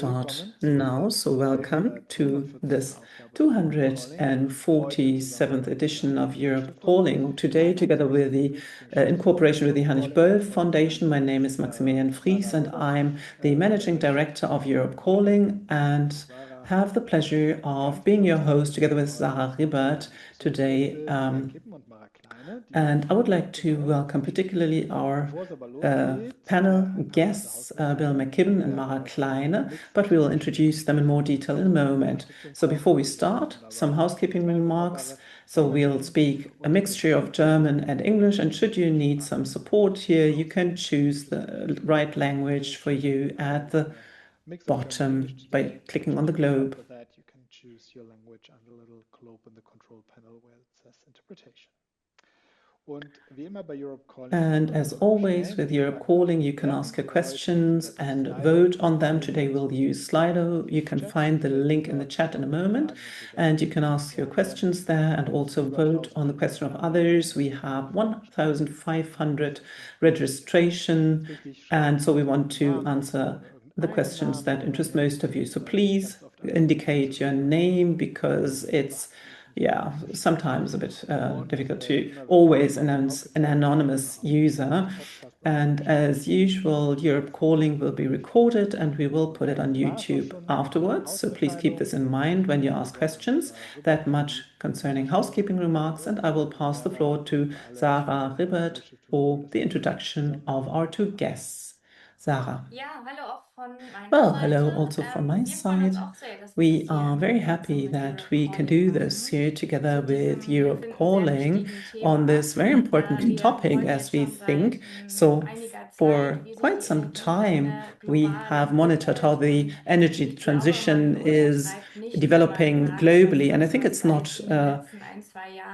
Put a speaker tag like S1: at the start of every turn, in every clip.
S1: Start now. So welcome to this 247th edition of Europe Calling. Today, together with in cooperation with the Heinrich Böll Foundation, my name is Maximilian and I'm the Managing Director of Europe Calling and have the pleasure of being your host together with Sarah Ribbert today. And I would like to welcome particularly our panel guests, Bill McKibben and Kleine, but we will introduce them in more detail in a moment. So before we start, some housekeeping remarks. So we'll speak a mixture of German and English, and should you need some support here, you can choose the right language for you at the bottom by clicking on the globe.
S2: For that, you can choose your language under the little globe in the control panel where it says interpretation.
S1: And as always, with Europe Calling, you can ask your questions and vote on them. Today we'll use Slido. You can find the link in the chat in a moment, and you can ask your questions there and also vote on the question of others. We have 1,500 registration, and so we want to answer the questions that interest most of you. So please indicate your name, because it's sometimes a bit difficult to always announce an anonymous user. And as usual, Europe Calling will be recorded and we will put it on YouTube afterwards. So please keep this in mind when you ask questions. That much concerning housekeeping remarks, and I will pass the floor to Sarah Ribbert for the introduction of our two guests. Sarah. Well, hello also from my side. We are very happy that we can do this here together with Europe Calling on this very important topic, as we think. So for quite some time, we have monitored how the energy transition is developing globally. And I think it's not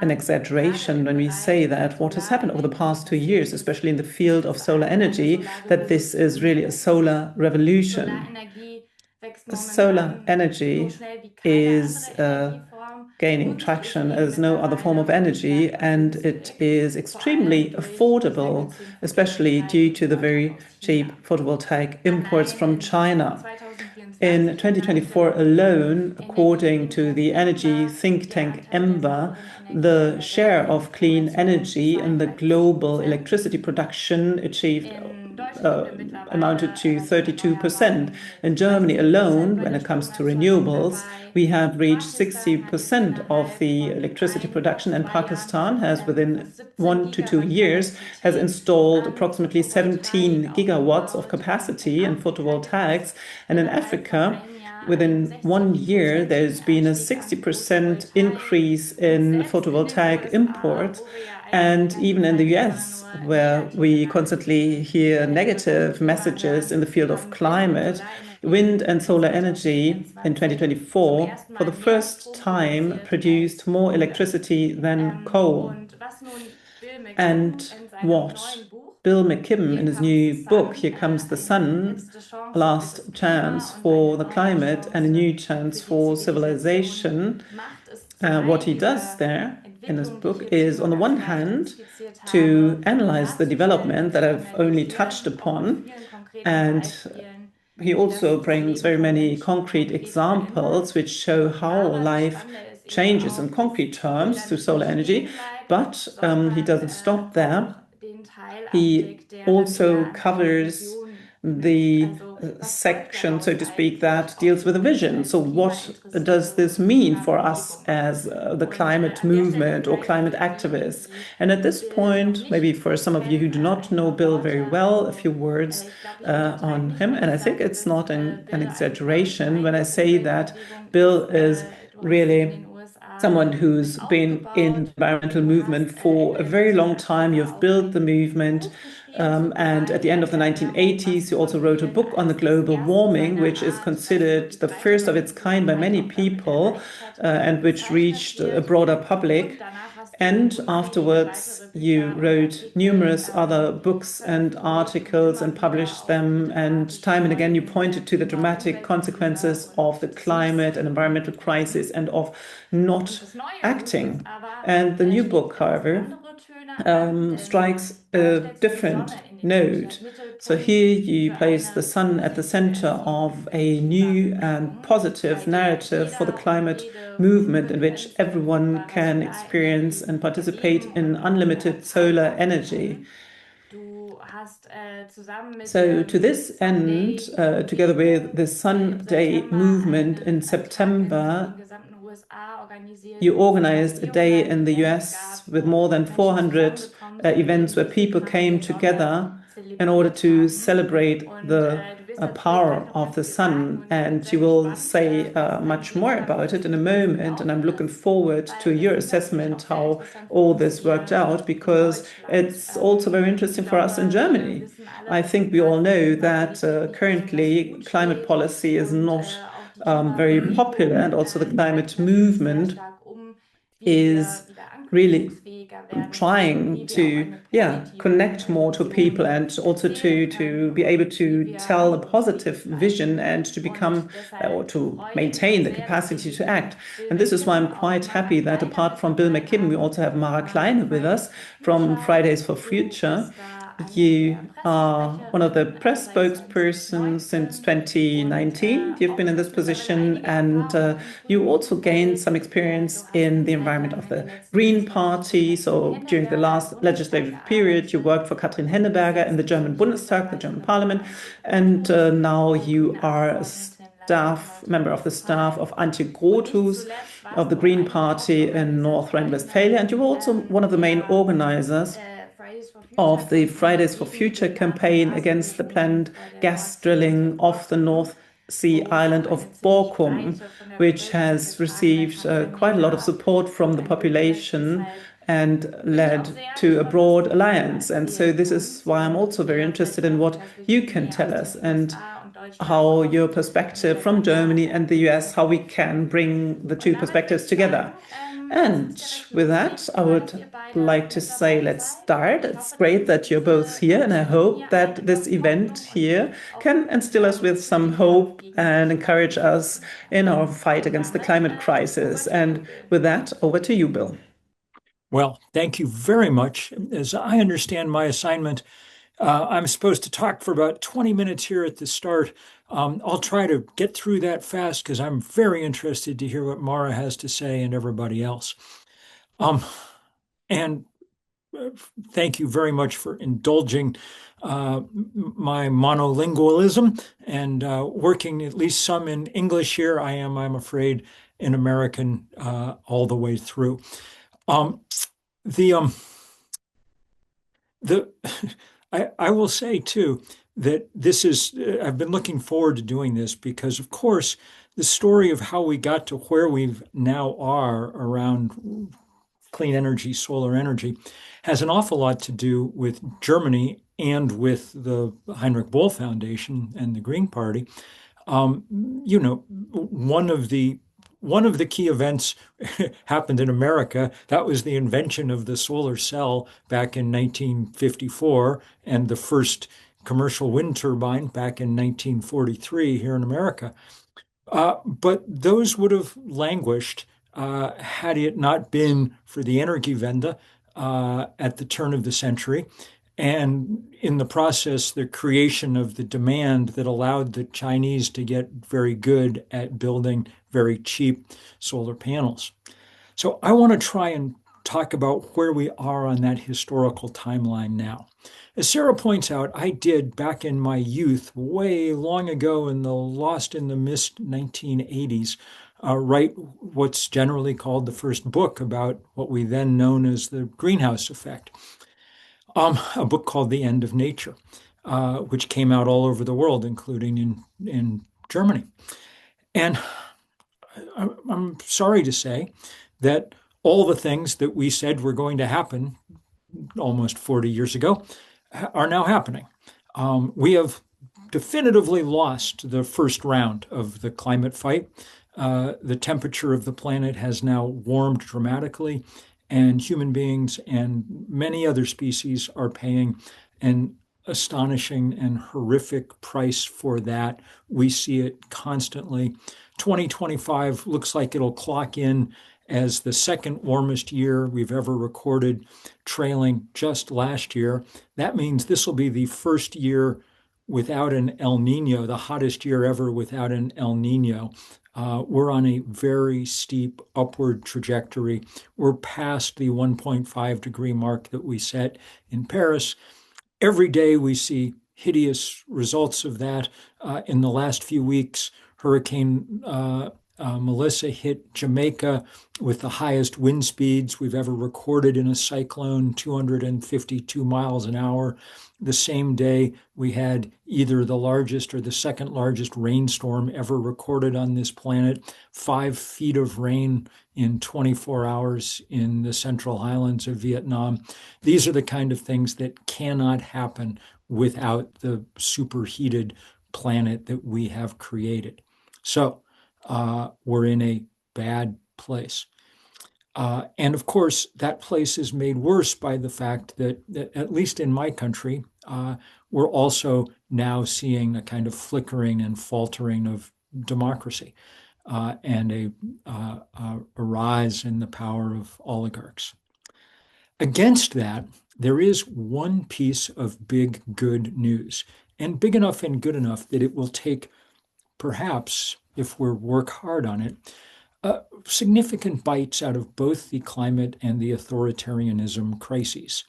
S1: an exaggeration when we say that what has happened over the past 2 years, especially in the field of solar energy, that this is really a solar revolution. Solar energy is gaining traction as no other form of energy, and it is extremely affordable, especially due to the very cheap photovoltaic imports from China. In 2024 alone, according to the energy think tank EMBA, the share of clean energy in the global electricity production amounted to 32%. In Germany alone, when it comes to renewables, we have reached 60% of the electricity production, and Pakistan has, within 1 to 2 years, has installed approximately 17 gigawatts of capacity in photovoltaics. And in Africa, within 1 year, there's been a 60% increase in photovoltaic imports. And even in the US, where we constantly hear negative messages in the field of climate, wind and solar energy in 2024, for the first time, produced more electricity than coal. And what Bill McKibben, in his new book, Here Comes the Sun, Last Chance for the Climate and a New Chance for Civilization, what he does there in his book is, on the one hand, to analyze the development that I've only touched upon, and he also brings very many concrete examples which show how life changes in concrete terms through solar energy, but he doesn't stop there. He also covers the section, so to speak, that deals with a vision. So what does this mean for us as the climate movement or climate activists? And at this point, maybe for some of you who do not know Bill very well, a few words on him. And I think it's not an exaggeration when I say that Bill is really someone who's been in the environmental movement for a very long time. You've built the movement. And at the end of the 1980s, he also wrote a book on the global warming, which is considered the first of its kind by many people, and which reached a broader public. And afterwards, you wrote numerous other books and articles and published them. And time and again, you pointed to the dramatic consequences of the climate and environmental crisis and of not acting. And the new book, however, strikes a different node. So here you place the sun at the center of a new and positive narrative for the climate movement in which everyone can experience and participate in unlimited solar energy. So to this end, together with the Sun Day movement in September, you organized a day in the US with more than 400 events where people came together in order to celebrate the power of the sun. And you will say much more about it in a moment. And I'm looking forward to your assessment how all this worked out, because it's also very interesting for us in Germany. I think we all know that currently climate policy is not very popular, and also the climate movement is really trying to connect more to people, and also to be able to tell a positive vision and to become or to maintain the capacity to act. And this is why I'm quite happy that apart from Bill McKibben, we also have Kleine with us from Fridays for Future. You are one of the press spokespersons since 2019. You've been in this position, and you also gained some experience in the environment of the Green Party. So during the last legislative period, you worked for Katrin Henneberger in the German Bundestag, the German Parliament, and now you are a member of the staff of Antje Grothus of the Green Party in North Rhine-Westphalia, and you were also one of the main organizers of the Fridays for Future campaign against the planned gas drilling off the North Sea island of Borkum, which has received quite a lot of support from the population and led to a broad alliance. And so this is why I'm also very interested in what you can tell us and how your perspective from Germany and the US, how we can bring the two perspectives together. And with that, I would like to say, let's start. It's great that you're both here, and I hope that this event here can instill us with some hope and encourage us in our fight against the climate crisis. And with that, over to you, Bill.
S3: Well, thank you very much. As I understand my assignment, I'm supposed to talk for about 20 minutes here at the start. I'll try to get through that fast because I'm very interested to hear what Mara has to say and everybody else. And thank you very much for indulging my monolingualism and working at least some in English here. I'm afraid, an American all the way through. I will say too that I've been looking forward to doing this because, of course, the story of how we got to where we now are around clean energy, solar energy, has an awful lot to do with Germany and with the Heinrich Böll Foundation and the Green Party. One of the key events happened in America. That was the invention of the solar cell back in 1954 and the first commercial wind turbine back in 1943 here in America. But those would have languished had it not been for the Energiewende at the turn of the century. And in the process, the creation of the demand that allowed the Chinese to get very good at building very cheap solar panels. So I want to try and talk about where we are on that historical timeline now. As Sarah points out, I did back in my youth, way long ago in the lost in the mist 1980s, write what's generally called the first book about what we then known as the greenhouse effect. A book called The End of Nature, which came out all over the world, including in Germany. And I'm sorry to say that all the things that we said were going to happen almost 40 years ago are now happening. We have definitively lost the first round of the climate fight. The temperature of the planet has now warmed dramatically, and human beings and many other species are paying an astonishing and horrific price for that. We see it constantly. 2025 looks like it'll clock in as the second warmest year we've ever recorded, trailing just last year. That means this will be the first year without an El Nino, the hottest year ever without an El Nino. We're on a very steep upward trajectory. We're past the 1.5 degree mark that we set in Paris. Every day we see hideous results of that. In the last few weeks, Hurricane Melissa hit Jamaica with the highest wind speeds we've ever recorded in a cyclone, 252 miles an hour. The same day, we had either the largest or the second largest rainstorm ever recorded on this planet, 5 feet of rain in 24 hours in the Central Highlands of Vietnam. These are the kind of things that cannot happen without the superheated planet that we have created. So we're in a bad place. And of course, that place is made worse by the fact that at least in my country, we're also now seeing a kind of flickering and faltering of democracy and a rise in the power of oligarchs. Against that, there is one piece of big good news, and big enough and good enough that it will take, perhaps, if we work hard on it, significant bites out of both the climate and the authoritarianism crises.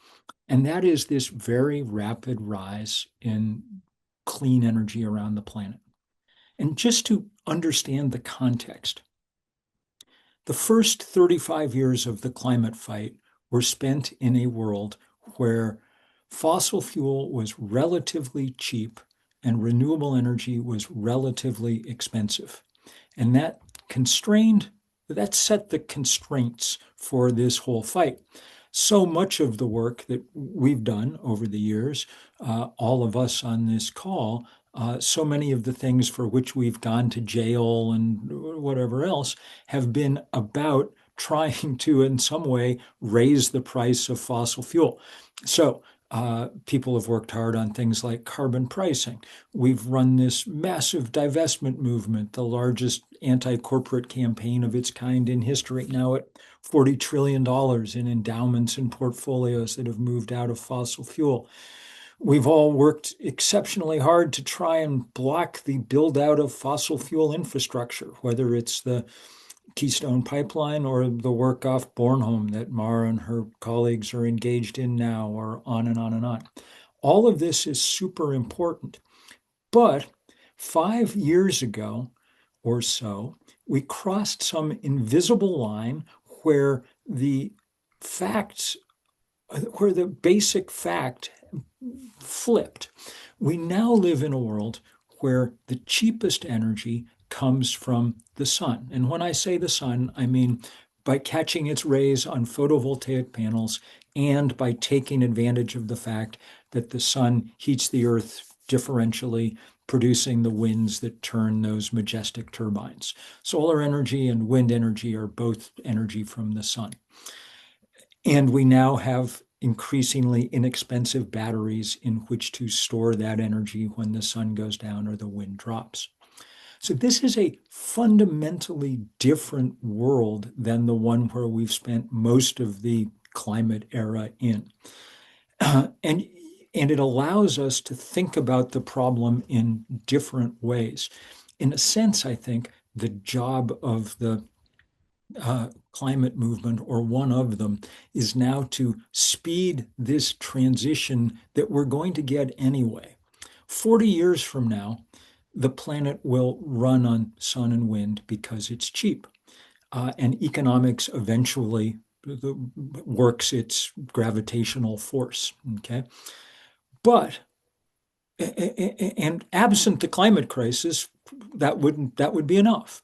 S3: And that is this very rapid rise in clean energy around the planet. And just to understand the context, the first 35 years of the climate fight were spent in a world where fossil fuel was relatively cheap and renewable energy was relatively expensive. And that set the constraints for this whole fight. So much of the work that we've done over the years, all of us on this call, so many of the things for which we've gone to jail and whatever else have been about trying to, in some way, raise the price of fossil fuel. So people have worked hard on things like carbon pricing. We've run this massive divestment movement, the largest anti-corporate campaign of its kind in history, now at $40 trillion in endowments and portfolios that have moved out of fossil fuel. We've all worked exceptionally hard to try and block the build out of fossil fuel infrastructure, whether it's the Keystone Pipeline or the work off Bornholm that Mara and her colleagues are engaged in now, or on and on and on. All of this is super important. But 5 years ago or so, we crossed some invisible line where the basic fact flipped. We now live in a world where the cheapest energy comes from the sun. And when I say the sun, I mean by catching its rays on photovoltaic panels and by taking advantage of the fact that the sun heats the earth differentially, producing the winds that turn those majestic turbines. Solar energy and wind energy are both energy from the sun. And we now have increasingly inexpensive batteries in which to store that energy when the sun goes down or the wind drops. So this is a fundamentally different world than the one where we've spent most of the climate era in. And it allows us to think about the problem in different ways. In a sense, I think the job of the climate movement, or one of them, is now to speed this transition that we're going to get anyway. 40 years from now, the planet will run on sun and wind because it's cheap. And economics eventually works its gravitational force, okay? But, and absent the climate crisis, that would be enough.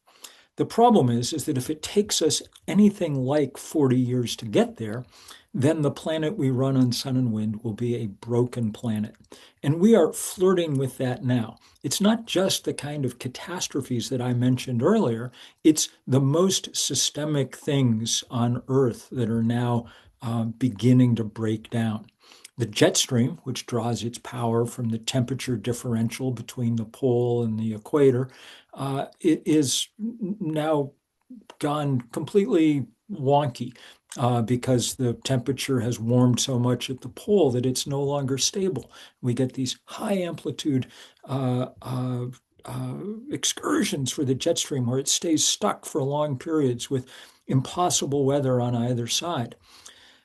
S3: The problem is that if it takes us anything like 40 years to get there, then the planet we run on sun and wind will be a broken planet. And we are flirting with that now. It's not just the kind of catastrophes that I mentioned earlier, it's the most systemic things on Earth that are now beginning to break down. The jet stream, which draws its power from the temperature differential between the pole and the equator, it is now gone completely wonky because the temperature has warmed so much at the pole that it's no longer stable. We get these high amplitude excursions for the jet stream where it stays stuck for long periods with impossible weather on either side.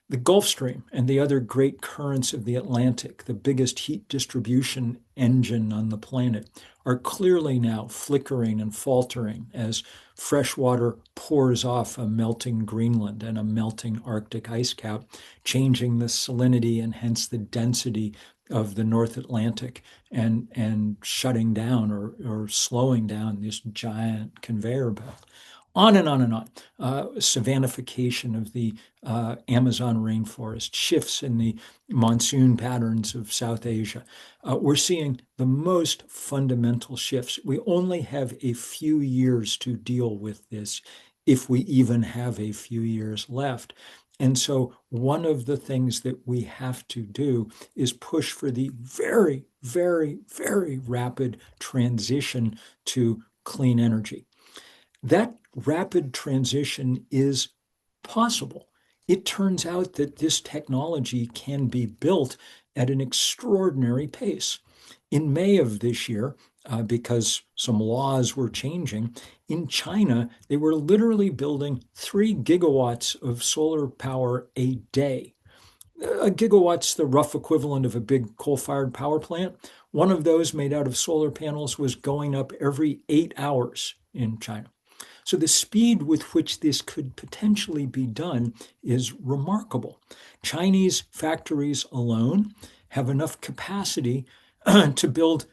S3: The Gulf Stream and the other great currents of the Atlantic, the biggest heat distribution engine on the planet, are clearly now flickering and faltering as fresh water pours off a melting Greenland and a melting Arctic ice cap, changing the salinity and hence the density of the North Atlantic and shutting down or slowing down this giant conveyor belt. On and on and on. Savannification of the Amazon rainforest, shifts in the monsoon patterns of South Asia. We're seeing the most fundamental shifts. We only have a few years to deal with this, if we even have a few years left. And so one of the things that we have to do is push for the very, very, very rapid transition to clean energy. That rapid transition is possible. It turns out that this technology can be built at an extraordinary pace. In May of this year, because some laws were changing, in China, they were literally building 3 gigawatts of solar power a day. A gigawatt's the rough equivalent of a big coal-fired power plant. One of those made out of solar panels was going up every 8 hours in China. So the speed with which this could potentially be done is remarkable. Chinese factories alone have enough capacity to build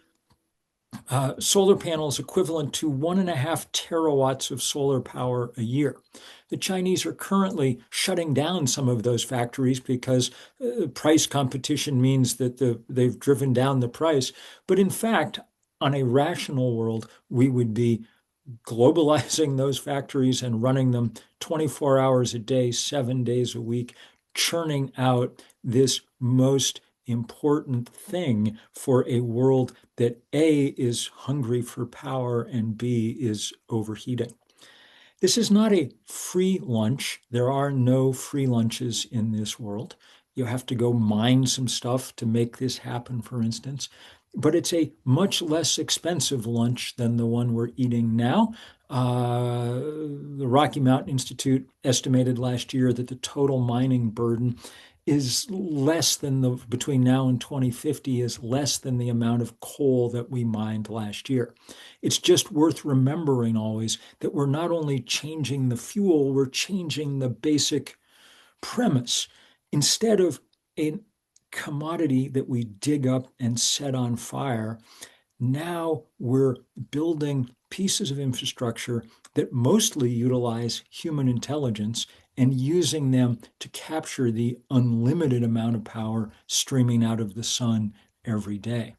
S3: solar panels equivalent to 1.5 terawatts of solar power a year. The Chinese are currently shutting down some of those factories because price competition means that they've driven down the price. But in fact, on a rational world, we would be globalizing those factories and running them 24 hours a day, 7 days a week, churning out this most important thing for a world that A, is hungry for power, and B, is overheating. This is not a free lunch. There are no free lunches in this world. You have to go mine some stuff to make this happen, for instance. But it's a much less expensive lunch than the one we're eating now. The Rocky Mountain Institute estimated last year that the total mining burden is less than between now and 2050 is less than the amount of coal that we mined last year. It's just worth remembering always that we're not only changing the fuel, we're changing the basic premise. Instead of a commodity that we dig up and set on fire, now we're building pieces of infrastructure that mostly utilize human intelligence and using them to capture the unlimited amount of power streaming out of the sun every day.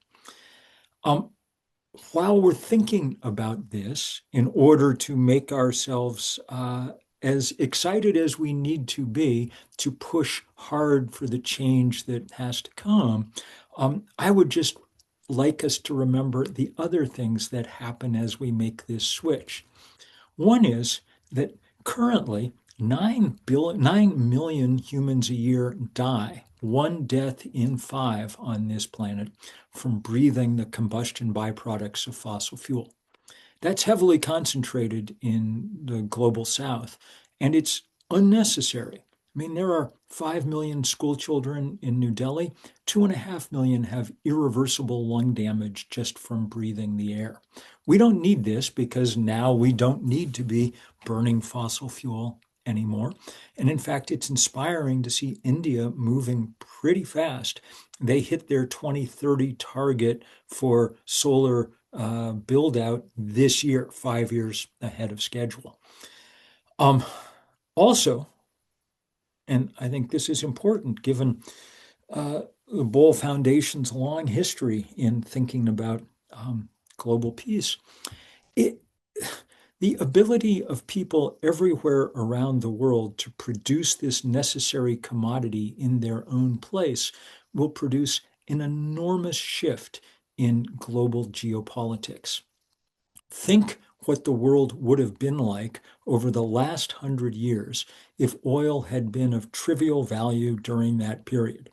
S3: While we're thinking about this, in order to make ourselves as excited as we need to be to push hard for the change that has to come, I would just like us to remember the other things that happen as we make this switch. One is that currently 9 million humans a year die, 1 death in 5 on this planet, from breathing the combustion byproducts of fossil fuel. That's heavily concentrated in the global south, and it's unnecessary. I mean, there are 5 million school children in New Delhi. 2.5 million have irreversible lung damage just from breathing the air. We don't need this because now we don't need to be burning fossil fuel anymore. And in fact, it's inspiring to see India moving pretty fast. They hit their 2030 target for solar build out this year, 5 years ahead of schedule. Also, and I think this is important given the Böll Foundation's long history in thinking about global peace, the ability of people everywhere around the world to produce this necessary commodity in their own place will produce an enormous shift in global geopolitics. Think what the world would have been like over the last 100 years if oil had been of trivial value during that period.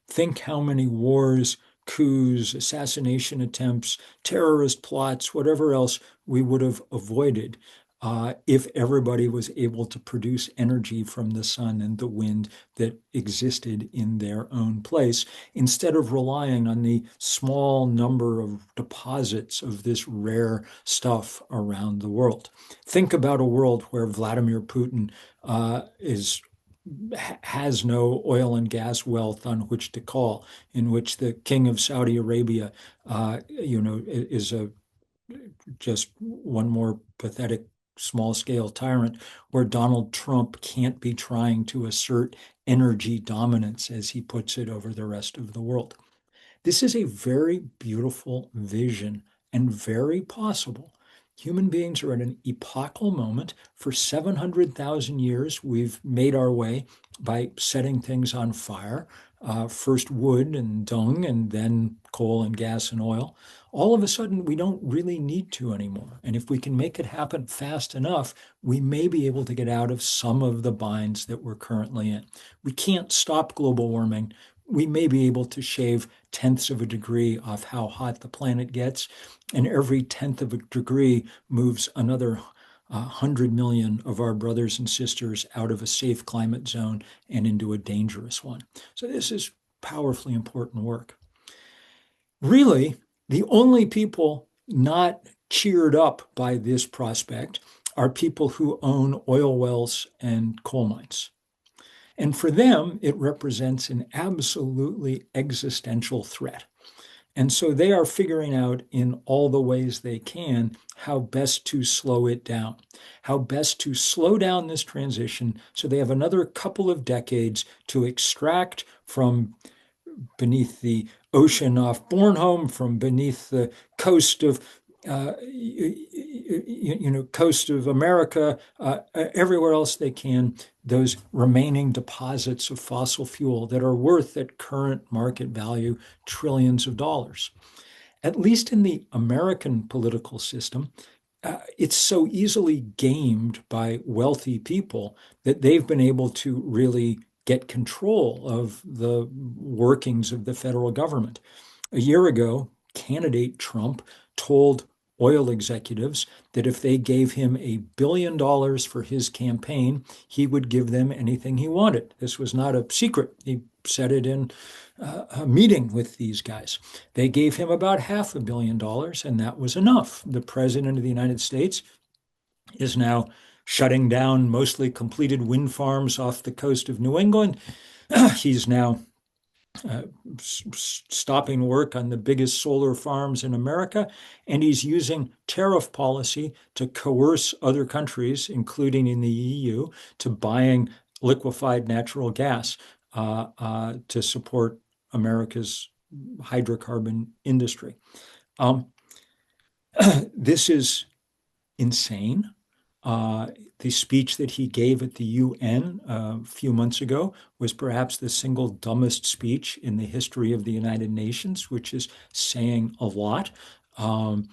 S3: Think how many wars, coups, assassination attempts, terrorist plots, whatever else we would have avoided if everybody was able to produce energy from the sun and the wind that existed in their own place, instead of relying on the small number of deposits of this rare stuff around the world. Think about a world where Vladimir Putin has no oil and gas wealth on which to call, in which the king of Saudi Arabia, is just one more pathetic small-scale tyrant, where Donald Trump can't be trying to assert energy dominance, as he puts it, over the rest of the world. This is a very beautiful vision and very possible. Human beings are at an epochal moment. For 700,000 years, we've made our way by setting things on fire, first wood and dung, and then coal and gas and oil. All of a sudden, we don't really need to anymore. And if we can make it happen fast enough, we may be able to get out of some of the binds that we're currently in. We can't stop global warming. We may be able to shave tenths of a degree off how hot the planet gets, and every tenth of a degree moves another 100 million of our brothers and sisters out of a safe climate zone and into a dangerous one. So this is powerfully important work. Really, the only people not cheered up by this prospect are people who own oil wells and coal mines. And for them, it represents an absolutely existential threat. And so they are figuring out in all the ways they can how best to slow it down, how best to slow down this transition so they have another couple of decades to extract from beneath the ocean off Bornholm, from beneath the coast of coast of America, everywhere else they can, those remaining deposits of fossil fuel that are worth at current market value trillions of dollars. At least in the American political system, it's so easily gamed by wealthy people that they've been able to really get control of the workings of the federal government. A year ago, candidate Trump told oil executives that if they gave him $1 billion for his campaign, he would give them anything he wanted. This was not a secret. He said it in a meeting with these guys. They gave him about $500 million, and that was enough. The president of the United States is now shutting down mostly completed wind farms off the coast of New England. He's now stopping work on the biggest solar farms in America, and he's using tariff policy to coerce other countries, including in the EU, to buying liquefied natural gas to support America's hydrocarbon industry. This is insane. The speech that he gave at the UN a few months ago was perhaps the single dumbest speech in the history of the United Nations, which is saying a lot. It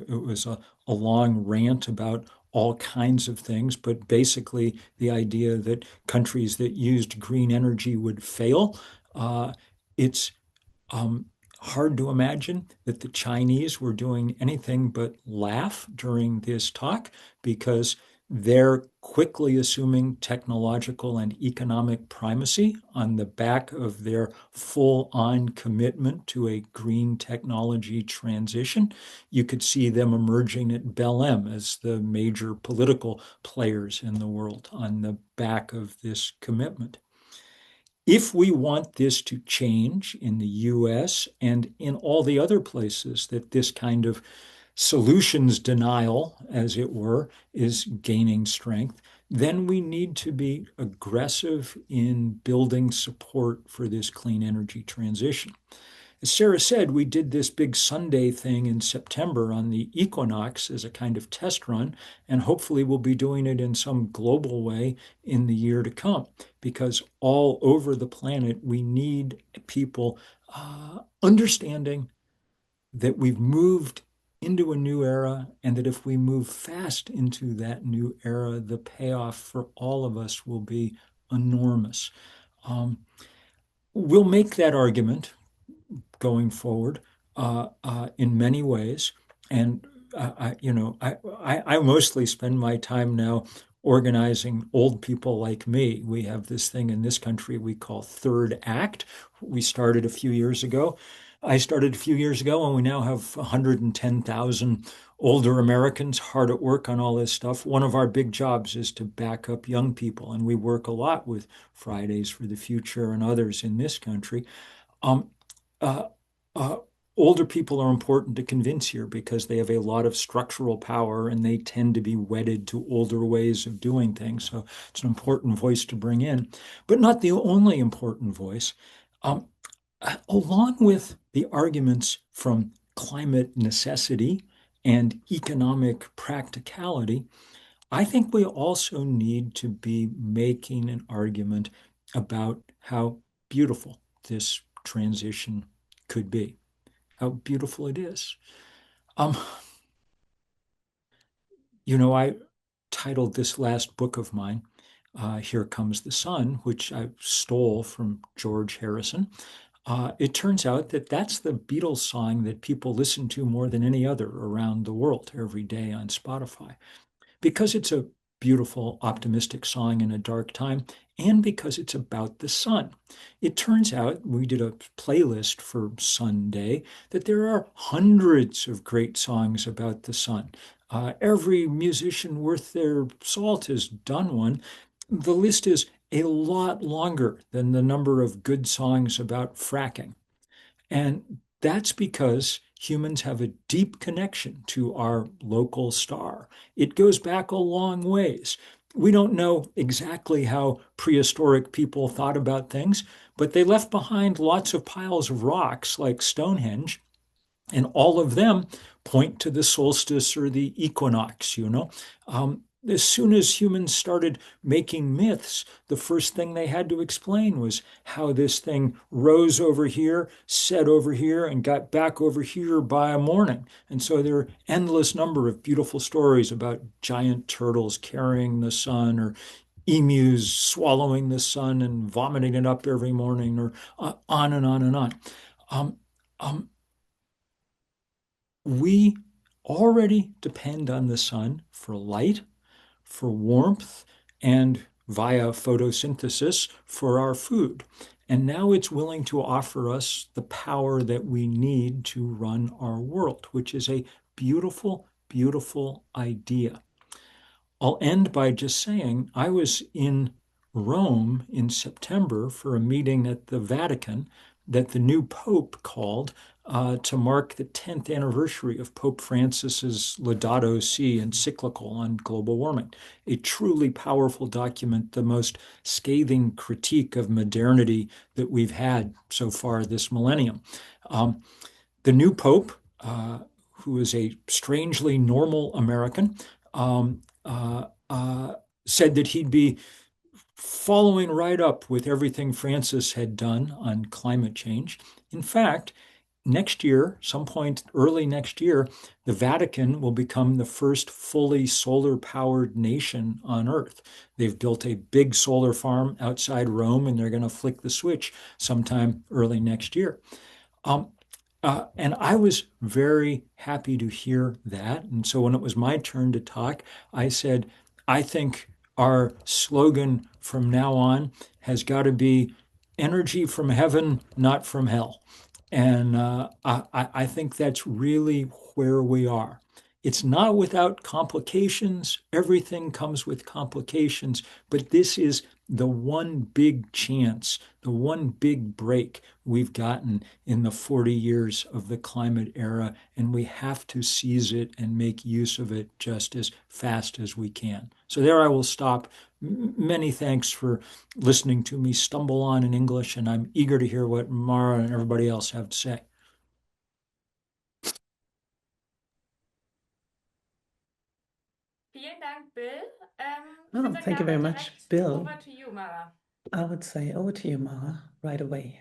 S3: was a long rant about all kinds of things, but basically the idea that countries that used green energy would fail. It's hard to imagine that the Chinese were doing anything but laugh during this talk, because they're quickly assuming technological and economic primacy on the back of their full-on commitment to a green technology transition. You could see them emerging at Belém as the major political players in the world on the back of this commitment. If we want this to change in the US and in all the other places that this kind of solutions denial, as it were, is gaining strength, then we need to be aggressive in building support for this clean energy transition. As Sarah said, we did this big Sunday thing in September on the equinox as a kind of test run, and hopefully we'll be doing it in some global way in the year to come, because all over the planet we need people understanding that we've moved into a new era, and that if we move fast into that new era, the payoff for all of us will be enormous. We'll make that argument going forward in many ways. And I mostly spend my time now organizing old people like me. We have this thing in this country we call Third Act. We started a few years ago. I started a few years ago, and we now have 110,000 older Americans hard at work on all this stuff. One of our big jobs is to back up young people, and we work a lot with Fridays for the Future and others in this country. Um, uh, uh, Older people are important to convince here because they have a lot of structural power and they tend to be wedded to older ways of doing things. So it's an important voice to bring in, but not the only important voice. Along with the arguments from climate necessity and economic practicality, I think we also need to be making an argument about how beautiful this transition could be, how beautiful it is. I titled this last book of mine, Here Comes the Sun, which I stole from George Harrison. It turns out that that's the Beatles song that people listen to more than any other around the world every day on Spotify, because it's a beautiful, optimistic song in a dark time, and because it's about the sun. It turns out, we did a playlist for Sunday, that there are hundreds of great songs about the sun. Every musician worth their salt has done one. The list is a lot longer than the number of good songs about fracking. And that's because humans have a deep connection to our local star. It goes back a long ways. We don't know exactly how prehistoric people thought about things, but they left behind lots of piles of rocks like Stonehenge, and all of them point to the solstice or the equinox. As soon as humans started making myths, the first thing they had to explain was how this thing rose over here, set over here, and got back over here by a morning. And so there are endless number of beautiful stories about giant turtles carrying the sun, or emus swallowing the sun and vomiting it up every morning, or on and on and on. Um, um, we already depend on the sun for light, for warmth, and via photosynthesis for our food. And now it's willing to offer us the power that we need to run our world, which is a beautiful, beautiful idea. I'll end by just saying I was in Rome in September for a meeting at the Vatican that the new Pope called to mark the 10th anniversary of Pope Francis's Laudato Si encyclical on global warming, a truly powerful document, the most scathing critique of modernity that we've had so far this millennium. The new Pope, who is a strangely normal American, um, said that he'd be following right up with everything Francis had done on climate change. In fact, next year, some point early next year, the Vatican will become the first fully solar-powered nation on Earth. They've built a big solar farm outside Rome, and they're going to flick the switch sometime early next year. And I was very happy to hear that. And so when it was my turn to talk, I said, I think our slogan from now on has got to be energy from heaven, not from hell. And I think that's really where we are. It's not without complications. Everything comes with complications, but this is the one big chance, the one big break we've gotten in the 40 years of the climate era, and we have to seize it and make use of it just as fast as we can. So there I will stop. Many thanks for listening to me stumble on in English, and I'm eager to hear what Mara and everybody else have to say.
S4: Vielen Dank, Bill.
S1: Oh, thank you very much, Bill.
S4: Over to you, Mara.
S1: I would say over to you, Mara, right away.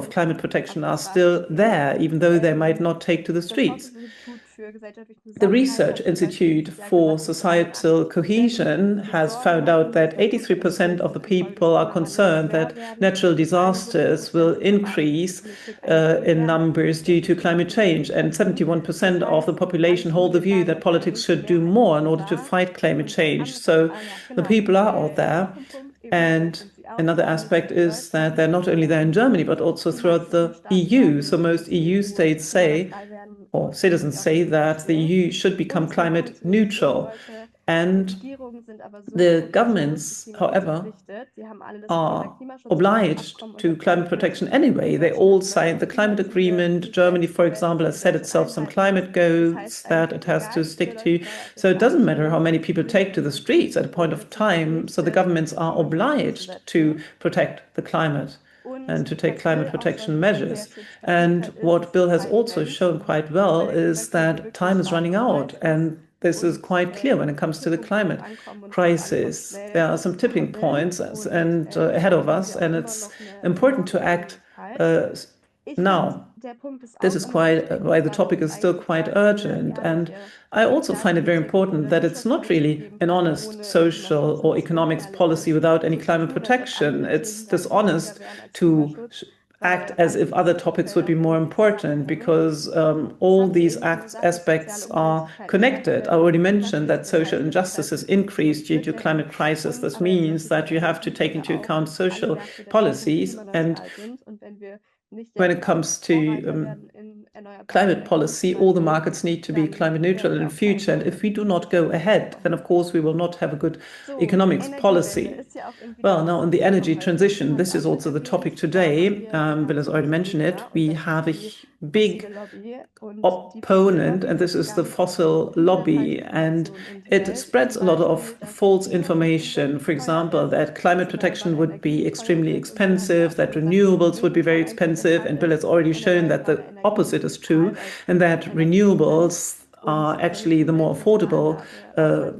S1: of climate protection are still there, even though they might not take to the streets. The Research Institute for Societal Cohesion has found out that 83% of the people are concerned that natural disasters will increase in numbers due to climate change, and 71% of the population hold the view that politics should do more in order to fight climate change. So the people are out there. And another aspect is that they're not only there in Germany, but also throughout the EU. So most EU states say, or citizens say, that the EU should become climate neutral. And the governments, however, are obliged to climate protection anyway. They all signed the climate agreement. Germany, for example, has set itself some climate goals that it has to stick to. So it doesn't matter how many people take to the streets at a point of time. So the governments are obliged to protect the climate and to take climate protection measures. And what Bill has also shown quite well is that time is running out. And this is quite clear when it comes to the climate crisis. There are some tipping points and ahead of us, and it's important to act now. This is why the topic is still quite urgent. And I also find it very important that it's not really an honest social or economics policy without any climate protection. It's dishonest to act as if other topics would be more important, because all these aspects are connected. I already mentioned that social injustices increase due to climate crisis. This means that you have to take into account social policies, and when it comes to climate policy, all the markets need to be climate neutral in the future. And if we do not go ahead, then of course we will not have a good economics policy. Well, now on the energy transition, this is also the topic today. Bill has already mentioned it. We have a big opponent, and this is the fossil lobby, and it spreads a lot of false information. For example, that climate protection would be extremely expensive, that renewables would be very expensive, and Bill has already shown that the opposite is true, and that renewables are actually the more affordable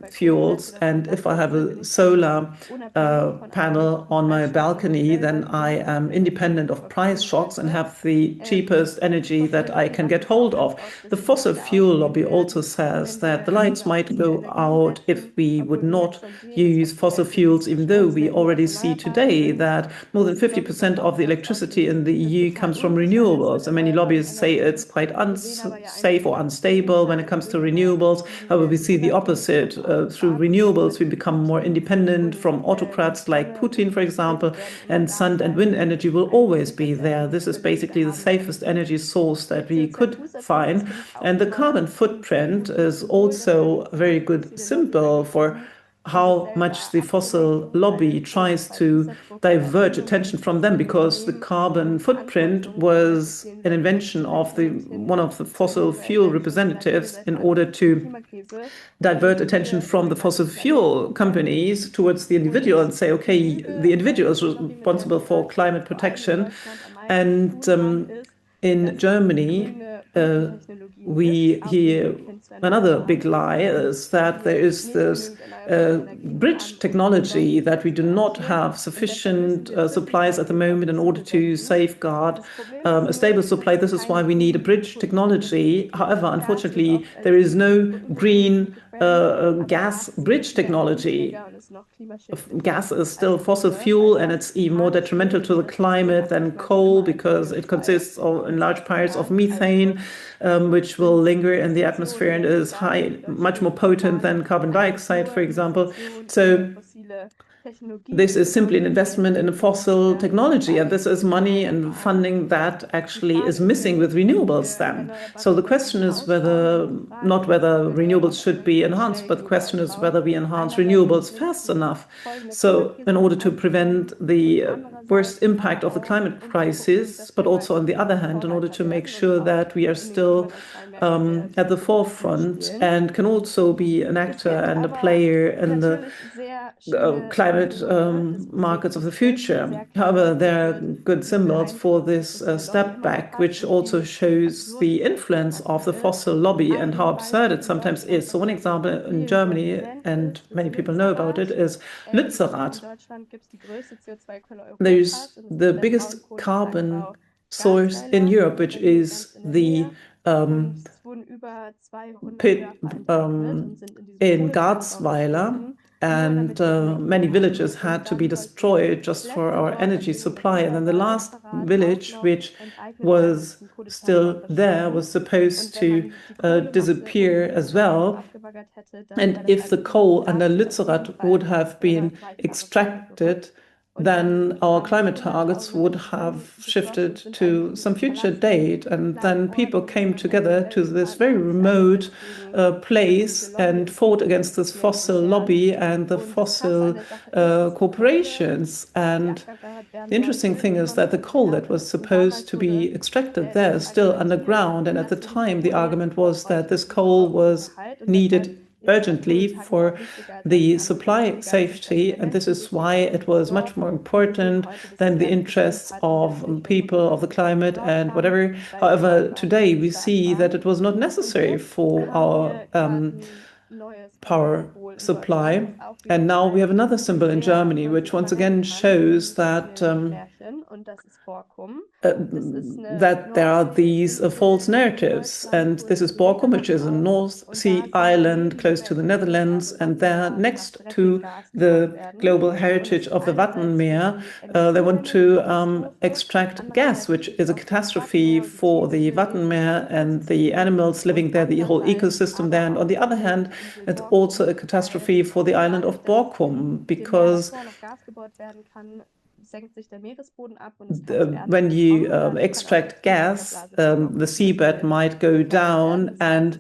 S1: fuels. And if I have a solar panel on my balcony, then I am independent of price shocks and have the cheapest energy that I can get hold of. The fossil fuel lobby also says that the lights might go out if we would not use fossil fuels, even though we already see today that more than 50% of the electricity in the EU comes from renewables. And many lobbyists say it's quite unsafe or unstable when it comes to renewables. However, we see the opposite. Through renewables, we become more independent from autocrats like Putin, for example, and sun and wind energy will always be there. This is basically the safest energy source that we could find. And the carbon footprint is also a very good symbol for how much the fossil lobby tries to divert attention from them, because the carbon footprint was an invention of one of the fossil fuel representatives in order to divert attention from the fossil fuel companies towards the individual and say, okay, the individual is responsible for climate protection. And in Germany, we hear another big lie is that there is this bridge technology, that we do not have sufficient supplies at the moment in order to safeguard a stable supply. This is why we need a bridge technology. However, unfortunately, there is no green gas bridge technology. Gas is still fossil fuel, and it's even more detrimental to the climate than coal, because it consists in large parts of methane, which will linger in the atmosphere and is much more potent than carbon dioxide, for example. So this is simply an investment in a fossil technology, and this is money and funding that actually is missing with renewables then. So the question is not whether renewables should be enhanced, but the question is whether we enhance renewables fast enough. So in order to prevent the worst impact of the climate crisis, but also on the other hand, in order to make sure that we are still at the forefront and can also be an actor and a player in the climate markets of the future. However, there are good symbols for this step back, which also shows the influence of the fossil lobby and how absurd it sometimes is. So one example in Germany, and many people know about it, is Lützerath. There's the biggest carbon source in Europe, which is the pit in Garzweiler. And many villages had to be destroyed just for our energy supply. And then the last village, which was still there, was supposed to disappear as well. And if the coal under Lützerath would have been extracted, then our climate targets would have shifted to some future date. And then people came together to this very remote place and fought against this fossil lobby and the fossil corporations. And the interesting thing is that the coal that was supposed to be extracted there is still underground. And at the time, the argument was that this coal was needed urgently for the supply safety, and this is why it was much more important than the interests of people, of the climate, and whatever. However, today we see that it was not necessary for our power supply. And now we have another symbol in Germany, which once again shows that that there are these false narratives. And this is Borkum, which is a North Sea island close to the Netherlands. And there, next to the global heritage of the Wattenmeer, they want to extract gas, which is a catastrophe for the Wattenmeer and the animals living there, the whole ecosystem there. And on the other hand, it's also a catastrophe for the island of Borkum, because when you extract gas, the seabed might go down, and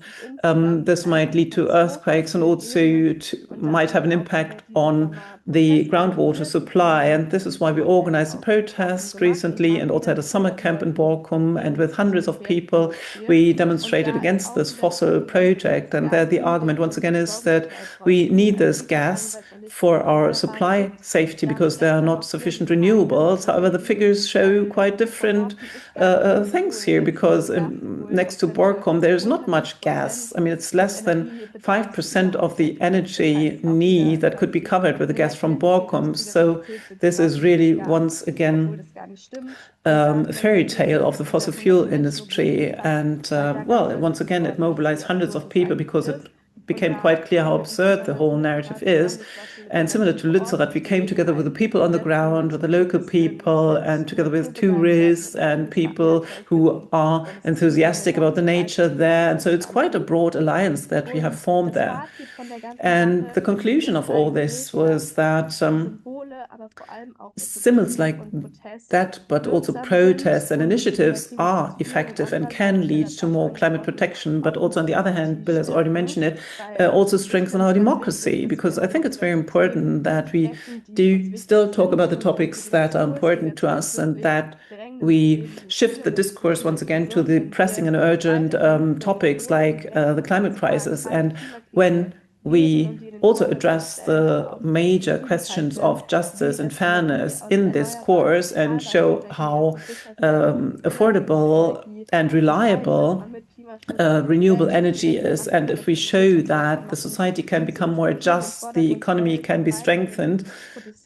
S1: this might lead to earthquakes, and also might have an impact on the groundwater supply. And this is why we organized a protest recently and also had a summer camp in Borkum. And with hundreds of people, we demonstrated against this fossil project. And there the argument once again is that we need this gas for our supply safety because there are not sufficient renewables. However, the figures show quite different things here, because next to Borkum, there's not much gas. I mean, it's less than 5% of the energy need that could be covered with the gas from Borkum. So this is really, once again, a fairy tale of the fossil fuel industry. And, well, once again, it mobilized hundreds of people because it became quite clear how absurd the whole narrative is. And similar to Lützerath, we came together with the people on the ground, with the local people, and together with tourists and people who are enthusiastic about the nature there. And so it's quite a broad alliance that we have formed there. And the conclusion of all this was that symbols like that, but also protests and initiatives, are effective and can lead to more climate protection. But also, on the other hand, Bill has already mentioned it, also strengthen our democracy, because I think it's very important that we do still talk about the topics that are important to us, and that we shift the discourse once again to the pressing and urgent topics like the climate crisis. And when we also address the major questions of justice and fairness in this course and show how affordable and reliable renewable energy is, and if we show that the society can become more just, the economy can be strengthened,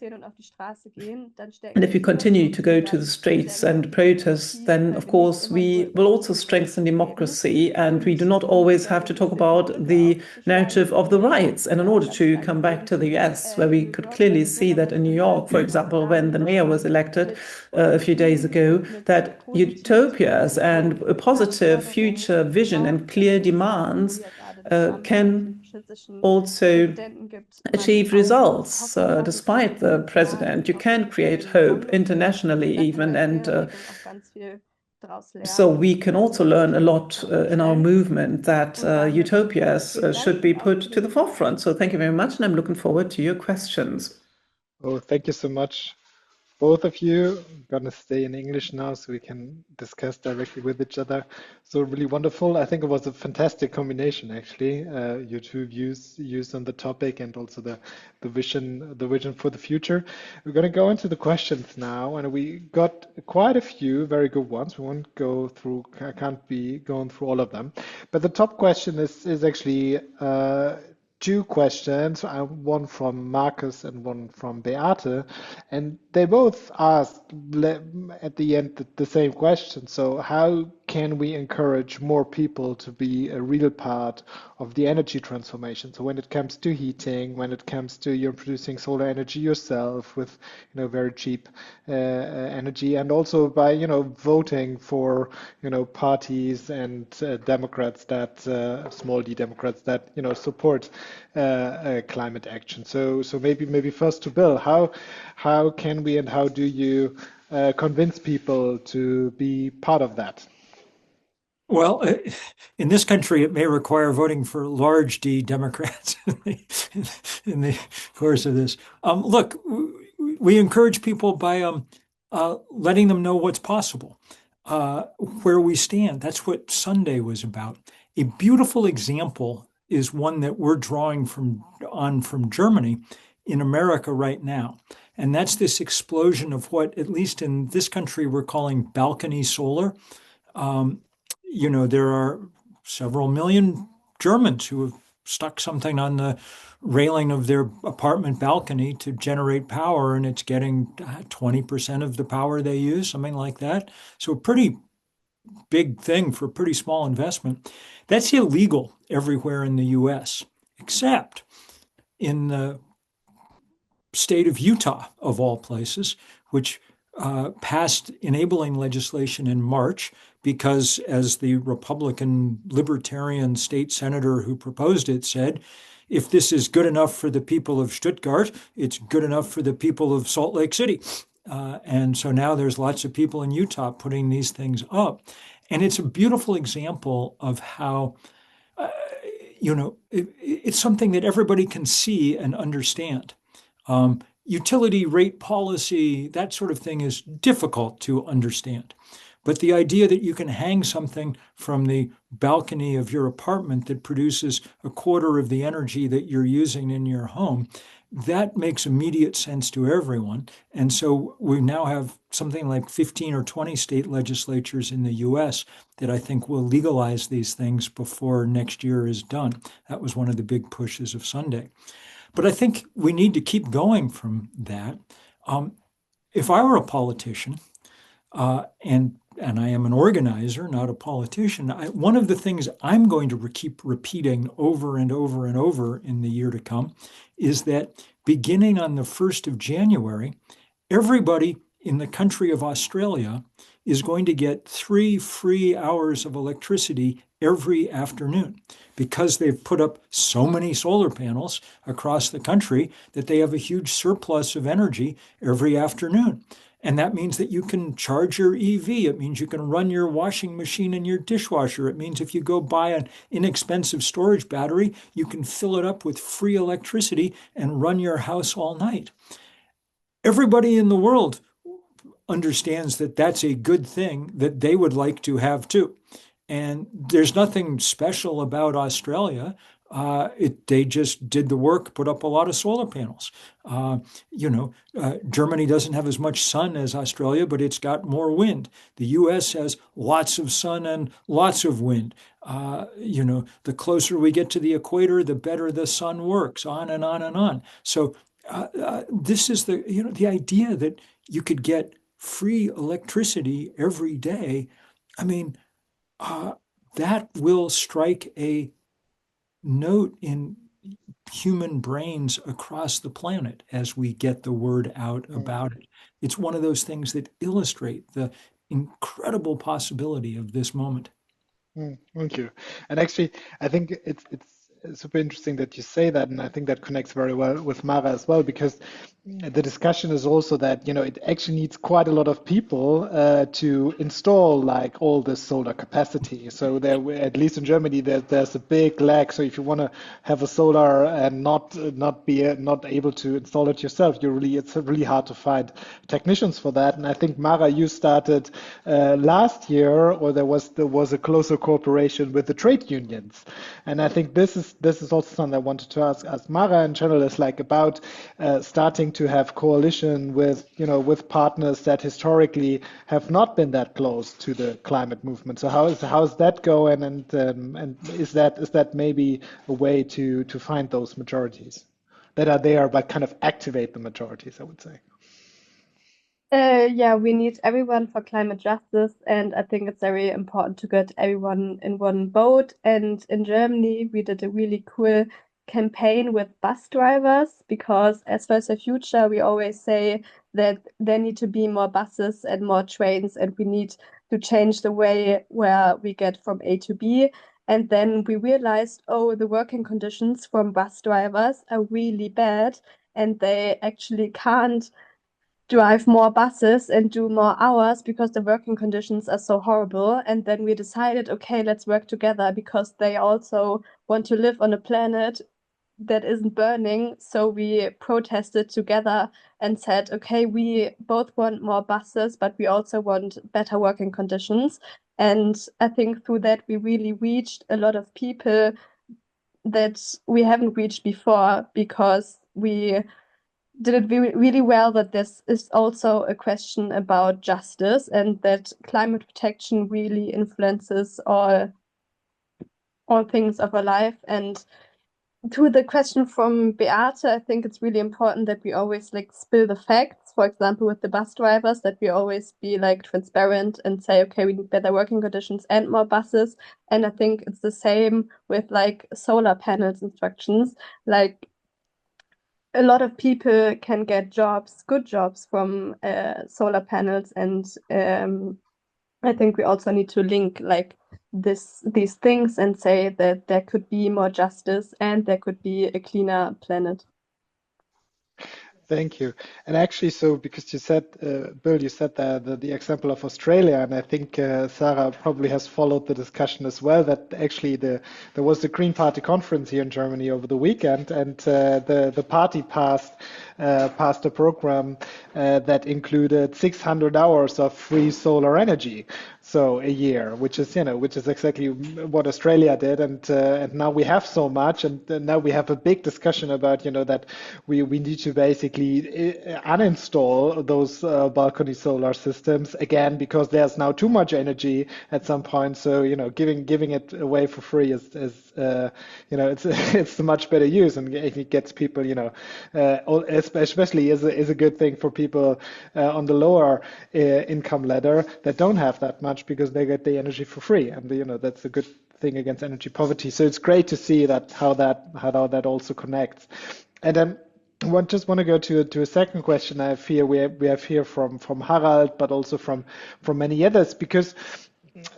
S1: and if we continue to go to the streets and protest, then of course we will also strengthen democracy, and we do not always have to talk about the narrative of the rights. And in order to come back to the US, where we could clearly see that in New York, for example, when the mayor was elected a few days ago, that utopias and a positive future vision and clear demands can also achieve results despite the president. You can create hope internationally even, and so we can also learn a lot in our movement that utopias should be put to the forefront. So thank you very much, and I'm looking forward to your questions.
S2: Oh, thank you so much, both of you. I'm gonna stay in English now so we can discuss directly with each other. So really wonderful. I think it was a fantastic combination, actually. Your two views on the topic, and also the vision for the future. We're gonna go into the questions now, and we got quite a few very good ones. We won't go through. I can't be going through all of them, but the top question is actually two questions, one from Marcus and one from Beate, and they both asked at the end the same question. So how can we encourage more people to be a real part of the energy transformation? So when it comes to heating, when it comes to you're producing solar energy yourself with very cheap energy, and also by voting for parties and Democrats that small d Democrats that support climate action. So maybe first to Bill, how can we and how do you convince people to be part of that?
S3: Well, in this country, it may require voting for large D Democrats in the course of this. Look, we encourage people by letting them know what's possible, where we stand. That's what Sunday was about. A beautiful example is one that we're drawing from Germany in America right now. And that's this explosion of what, at least in this country, we're calling balcony solar. There are several million Germans who have stuck something on the railing of their apartment balcony to generate power, and it's getting 20% of the power they use, something like that. So a pretty big thing for a pretty small investment. That's illegal everywhere in the US, except in the state of Utah, of all places, which passed enabling legislation in March because, as the Republican libertarian state senator who proposed it said, if this is good enough for the people of Stuttgart, it's good enough for the people of Salt Lake City. And so now there's lots of people in Utah putting these things up. And it's a beautiful example of how, it's something that everybody can see and understand. Utility rate policy, that sort of thing is difficult to understand. But the idea that you can hang something from the balcony of your apartment that produces a quarter of the energy that you're using in your home, that makes immediate sense to everyone. And so we now have something like 15 or 20 state legislatures in the US that I think will legalize these things before next year is done. That was one of the big pushes of Sunday. But I think we need to keep going from that. If I were a politician, and I am an organizer, not a politician, one of the things I'm going to keep repeating over and over and over in the year to come is that beginning on the 1st of January, everybody in the country of Australia is going to get 3 free hours of electricity every afternoon because they've put up so many solar panels across the country that they have a huge surplus of energy every afternoon. And that means that you can charge your EV. It means you can run your washing machine and your dishwasher. It means if you go buy an inexpensive storage battery, you can fill it up with free electricity and run your house all night. Everybody in the world understands that that's a good thing that they would like to have too. And there's nothing special about Australia. They just did the work, put up a lot of solar panels. Germany doesn't have as much sun as Australia, but it's got more wind. The US has lots of sun and lots of wind. The closer we get to the equator, the better the sun works, on and on and on. So this is the idea that you could get free electricity every day. I mean, that will strike a note in human brains across the planet as we get the word out about it. It's one of those things that illustrate the incredible possibility of this moment.
S2: Thank you. And actually, I think it's super interesting that you say that, and I think that connects very well with Mara as well, because the discussion is also that it actually needs quite a lot of people to install like all this solar capacity. So there, at least in Germany, there's a big lag. So if you want to have a solar and not able to install it yourself, it's really hard to find technicians for that. And I think Mara, you started last year, or there was a closer cooperation with the trade unions, and I think this is also something I wanted to ask Mara in general, is like about starting to have coalition with partners that historically have not been that close to the climate movement. So how's that going, and is that maybe a way to find those majorities that are there, but kind of activate the majorities, I would say.
S4: Yeah, we need everyone for climate justice, and I think it's very important to get everyone in one boat. And in Germany, we did a really cool campaign with bus drivers because, as for the future, we always say that there need to be more buses and more trains, and we need to change the way where we get from A to B. And then we realized, oh, the working conditions from bus drivers are really bad, and they actually can't drive more buses and do more hours because the working conditions are so horrible. And then we decided, okay, let's work together because they also want to live on a planet that isn't burning. So we protested together and said, okay, we both want more buses, but we also want better working conditions. And I think through that, we really reached a lot of people that we haven't reached before because we did it really well that this is also a question about justice and that climate protection really influences all things of our life. And to the question from Beate, I think it's really important that we always like spill the facts. For example, with the bus drivers, that we always be like transparent and say, okay, we need better working conditions and more buses. And I think it's the same with like solar panels instructions. Like a lot of people can get jobs, good jobs from solar panels, and I think we also need to link like these things and say that there could be more justice and there could be a cleaner planet.
S2: Thank you. And actually, so because you said, Bill, you said the example of Australia, and I think Sarah probably has followed the discussion as well, that actually there was the Green Party conference here in Germany over the weekend, and the party passed a program that included 600 hours of free solar energy, so a year, which is exactly what Australia did, and now we have so much, and now we have a big discussion about that we need to basically uninstall those balcony solar systems again because there's now too much energy at some point. So giving it away for free is it's a much better use, and it gets people especially is a good thing for people on the lower income ladder that don't have that much because they get the energy for free, and that's a good thing against energy poverty. So it's great to see that how that also connects. And then just want to go to a second question I have here. We have here from Harald, but also from many others, because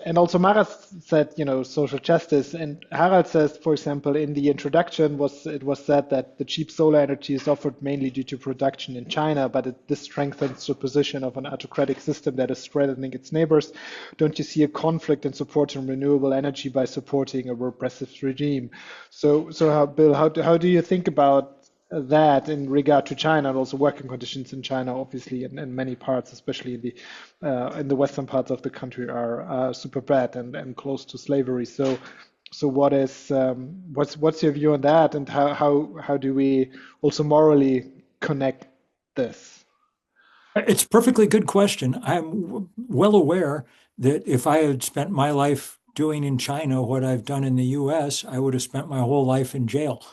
S2: and also Mara said social justice, and Harald says, for example, in the introduction it was said that the cheap solar energy is offered mainly due to production in China, but this strengthens the position of an autocratic system that is threatening its neighbors. Don't you see a conflict in supporting renewable energy by supporting a repressive regime? So Bill, how do you think about that in regard to China, and also working conditions in China, obviously, in many parts, especially in the western parts of the country, are super bad and close to slavery. So what's your view on that, and how do we also morally connect this?
S3: It's a perfectly good question. I'm well aware that if I had spent my life doing in China what I've done in the US, I would have spent my whole life in jail.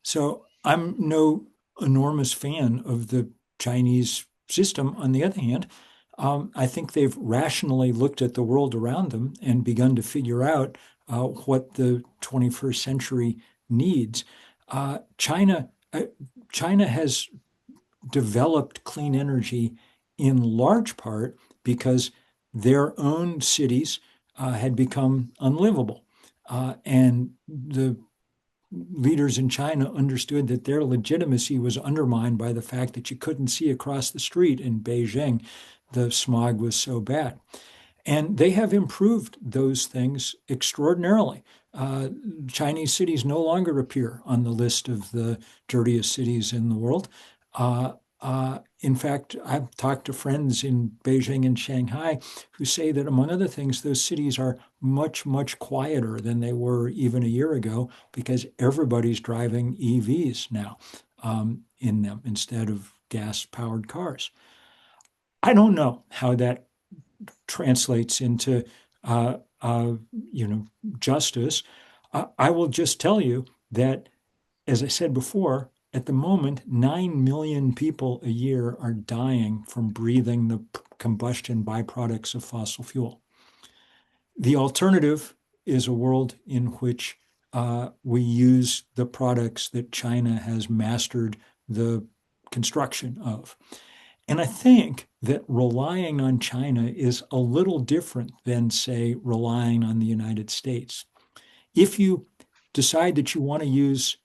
S3: So I'm no enormous fan of the Chinese system. On the other hand, I think they've rationally looked at the world around them and begun to figure out what the 21st century needs. China has developed clean energy in large part because their own cities had become unlivable. And the leaders in China understood that their legitimacy was undermined by the fact that you couldn't see across the street in Beijing. The smog was so bad. And they have improved those things extraordinarily. Chinese cities no longer appear on the list of the dirtiest cities in the world. In fact, I've talked to friends in Beijing and Shanghai who say that, among other things, those cities are much, much quieter than they were even a year ago because everybody's driving EVs now in them instead of gas-powered cars. I don't know how that translates into justice. I will just tell you that, as I said before, at the moment, 9 million people a year are dying from breathing the combustion byproducts of fossil fuel. The alternative is a world in which we use the products that China has mastered the construction of. And I think that relying on China is a little different than, say, relying on the United States. If you decide that you want to use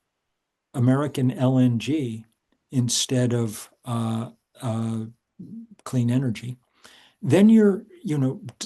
S3: American LNG instead of clean energy, then you're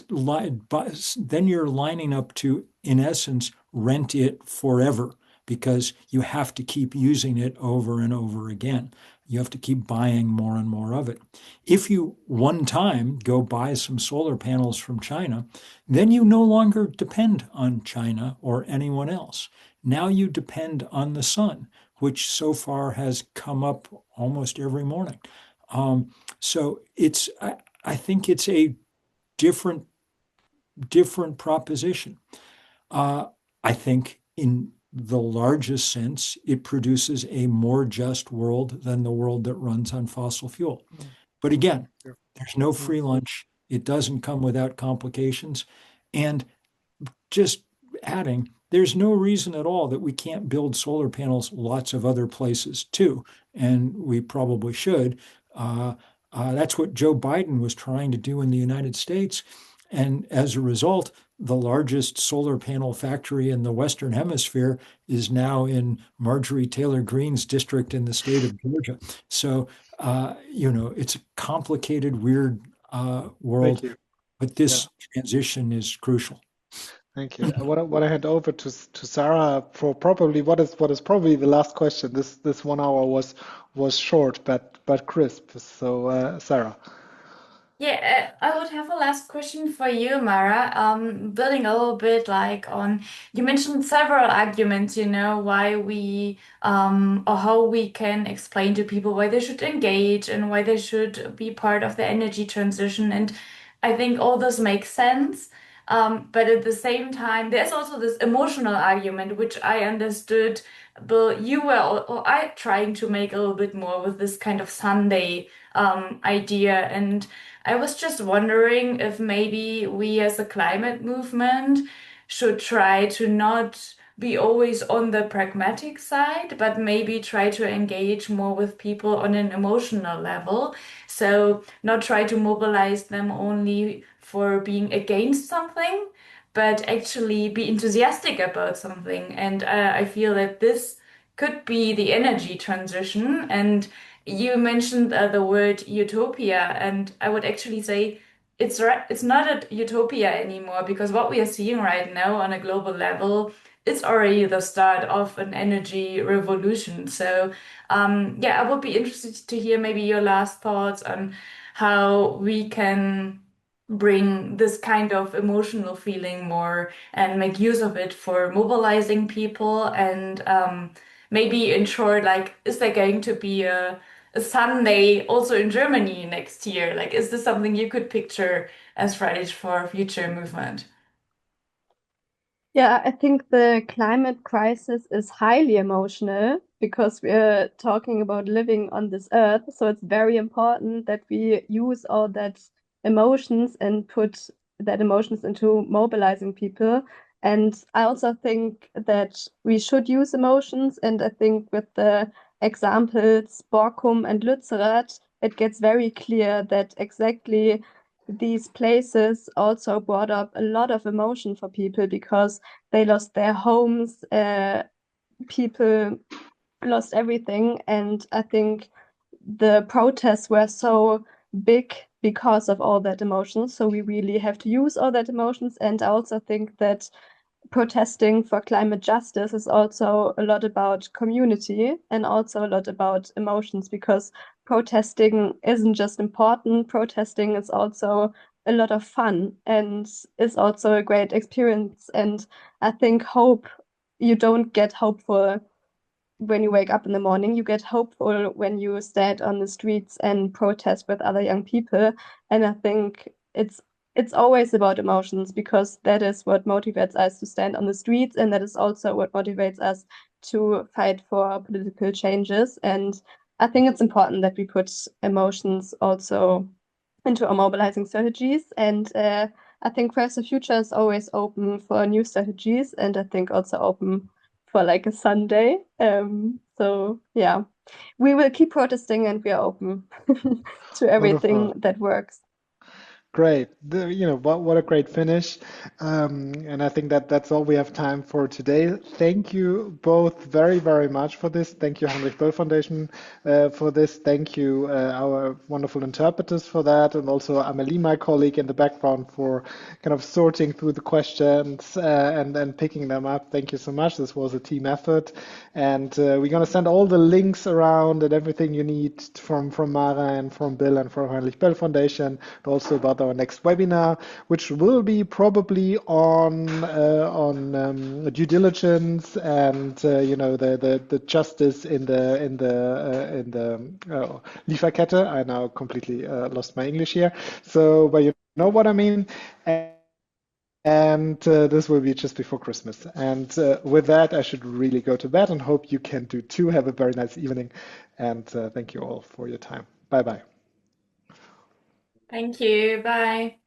S3: lining up to, in essence, rent it forever, because you have to keep using it over and over again. You have to keep buying more and more of it. If you one time go buy some solar panels from China, then you no longer depend on China or anyone else. Now you depend on the sun, which so far has come up almost every morning. So I think it's a different proposition. I think in the largest sense, it produces a more just world than the world that runs on fossil fuel. But again, there's no free lunch. It doesn't come without complications. And just adding, there's no reason at all that we can't build solar panels lots of other places too. And we probably should. That's what Joe Biden was trying to do in the United States. And as a result, the largest solar panel factory in the Western Hemisphere is now in Marjorie Taylor Greene's district in the state of Georgia. So, it's a complicated, weird world, but this transition is crucial.
S2: Thank you. I want to hand over to Sarah for probably what is probably the last question. This 1 hour was short but crisp. So Sarah.
S5: Yeah, I would have a last question for you, Mara. Building a little bit like on, you mentioned several arguments, why we or how we can explain to people why they should engage and why they should be part of the energy transition. And I think all this makes sense. But at the same time, there's also this emotional argument, which I understood, Bill, you were or I trying to make a little bit more with this kind of Sunday idea. And I was just wondering if maybe we as a climate movement should try to not be always on the pragmatic side, but maybe try to engage more with people on an emotional level. So not try to mobilize them only for being against something, but actually be enthusiastic about something. And I feel that this could be the energy transition. And you mentioned the word utopia, and I would actually say it's not a utopia anymore, because what we are seeing right now on a global level is already the start of an energy revolution. So I would be interested to hear maybe your last thoughts on how we can bring this kind of emotional feeling more and make use of it for mobilizing people. And maybe in short, like, is there going to be a Sunday also in Germany next year? Like, is this something you could picture as Fridays for Future movement?
S4: Yeah, I think the climate crisis is highly emotional because we're talking about living on this earth. So it's very important that we use all that emotions and put that emotions into mobilizing people. And I also think that we should use emotions. And I think with the examples Borkum and Lützerath, it gets very clear that exactly these places also brought up a lot of emotion for people because they lost their homes, people lost everything. And I think the protests were so big because of all that emotion. So we really have to use all that emotions. And I also think that protesting for climate justice is also a lot about community and also a lot about emotions, because protesting isn't just important. Protesting is also a lot of fun and is also a great experience. And I think you don't get hopeful when you wake up in the morning. You get hopeful when you stand on the streets and protest with other young people. And I think it's always about emotions, because that is what motivates us to stand on the streets, and that is also what motivates us to fight for political changes. And I think it's important that we put emotions also into our mobilizing strategies. And I think Fridays for Future is always open for new strategies, and I think also open for like a Sunday. So yeah, we will keep protesting, and we are open to everything
S2: Wonderful.
S4: that works.
S2: Great. What a great finish. And I think that that's all we have time for today. Thank you both very, very much for this. Thank you, Heinrich Böll Foundation, for this. Thank you, our wonderful interpreters for that, and also Amelie, my colleague in the background, for kind of sorting through the questions and picking them up. Thank you so much. This was a team effort. And we're going to send all the links around and everything you need from Mara and from Bill and from Heinrich Böll Foundation, and also about our next webinar, which will be probably on due diligence and the justice in the Lieferkette. I now completely lost my English here. So, but you know what I mean. And this will be just before Christmas. And with that, I should really go to bed, and hope you can do too. Have a very nice evening. And thank you all for your time. Bye-bye.
S5: Thank you. Bye.